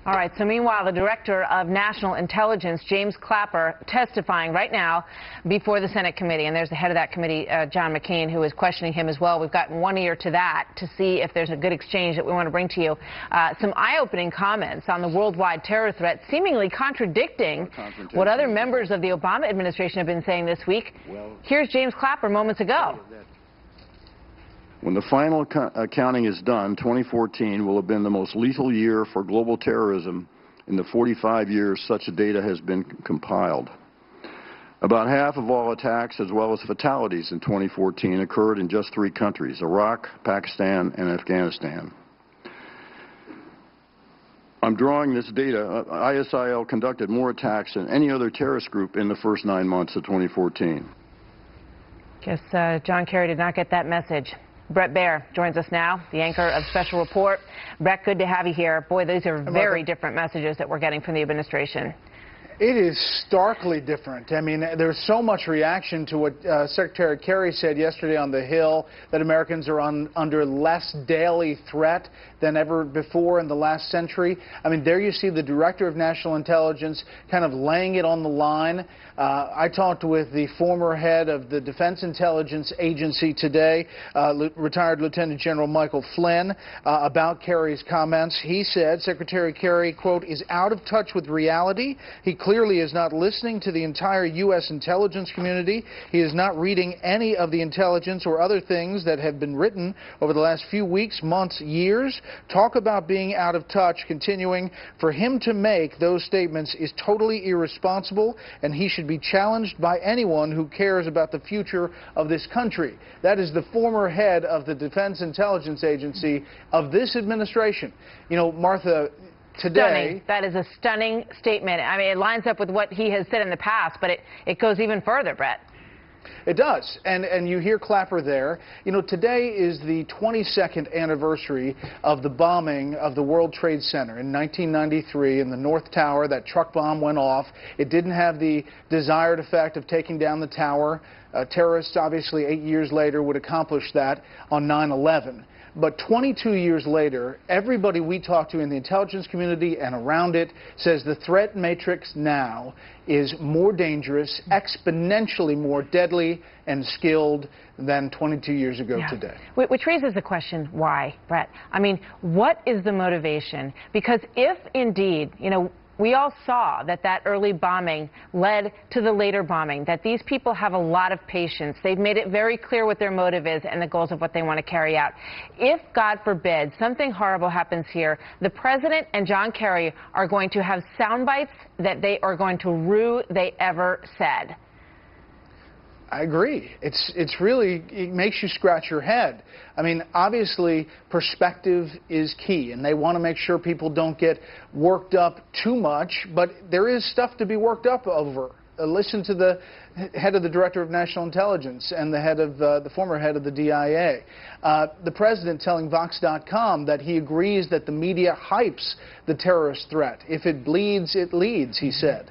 All right, so meanwhile, the Director of National Intelligence, James Clapper, testifying right now before the Senate committee. And there's the head of that committee, John McCain, who is questioning him as well. We've got one ear to that to see if there's a good exchange that we want to bring to you. Some eye-opening comments on the worldwide terror threat, seemingly contradicting what other members of the Obama administration have been saying this week. Here's James Clapper moments ago. When the final accounting is done, 2014 will have been the most lethal year for global terrorism in the 45 years such data has been compiled. About half of all attacks as well as fatalities in 2014 occurred in just 3 countries, Iraq, Pakistan, and Afghanistan. I'm drawing this data. ISIL conducted more attacks than any other terrorist group in the first 9 months of 2014. Guess John Kerry did not get that message. Brett Baer joins us now, the anchor of Special Report. Brett, good to have you here. Boy, these are very different messages that we're getting from the administration. It is starkly different. I mean, there's so much reaction to what Secretary Kerry said yesterday on the Hill, that Americans are under less daily threat than ever before in the last century. I mean, there you see the Director of National Intelligence kind of laying it on the line. I talked with the former head of the Defense Intelligence Agency today, retired Lieutenant General Michael Flynn, about Kerry's comments. He said Secretary Kerry, quote, is out of touch with reality. He clearly is not listening to the entire U.S. intelligence community. He is not reading any of the intelligence or other things that have been written over the last few weeks, months, years. Talk about being out of touch. Continuing, for him to make those statements is totally irresponsible, and he should be challenged by anyone who cares about the future of this country. That is the former head of the Defense Intelligence Agency of this administration. You know, Martha, today... Stunning. That is a stunning statement. I mean, it lines up with what he has said in the past, but it goes even further, Brett. It does, and you hear Clapper there. You know, today is the 22nd anniversary of the bombing of the World Trade Center in 1993 in the North Tower. That truck bomb went off. It didn't have the desired effect of taking down the tower. Terrorists, obviously, 8 years later would accomplish that on 9/11. But 22 years later, everybody we talk to in the intelligence community and around it says the threat matrix now is more dangerous, exponentially more deadly and skilled than 22 years ago today. Which raises the question, why, Brett? I mean, what is the motivation? Because if indeed, you know, we all saw that early bombing led to the later bombing, that these people have a lot of patience. They've made it very clear what their motive is and the goals of what they want to carry out. If, God forbid, something horrible happens here, the President and John Kerry are going to have sound bites that they are going to rue they ever said. I agree. It's really, it makes you scratch your head. I mean, obviously, perspective is key, and they want to make sure people don't get worked up too much, but there is stuff to be worked up over. Listen to the head of the Director of National Intelligence and the head of the former head of the DIA. The President telling Vox.com that he agrees that the media hypes the terrorist threat. If it bleeds, it leads, he said.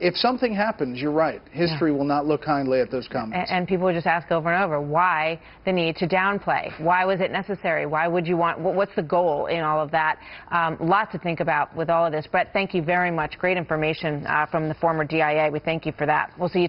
If something happens, you're right, history will not look kindly at those comments. And people would just ask over and over, why the need to downplay? Why was it necessary? Why would you want, what's the goal in all of that? Lots to think about with all of this. Brett, thank you very much. Great information from the former DIA. We thank you for that. We'll see you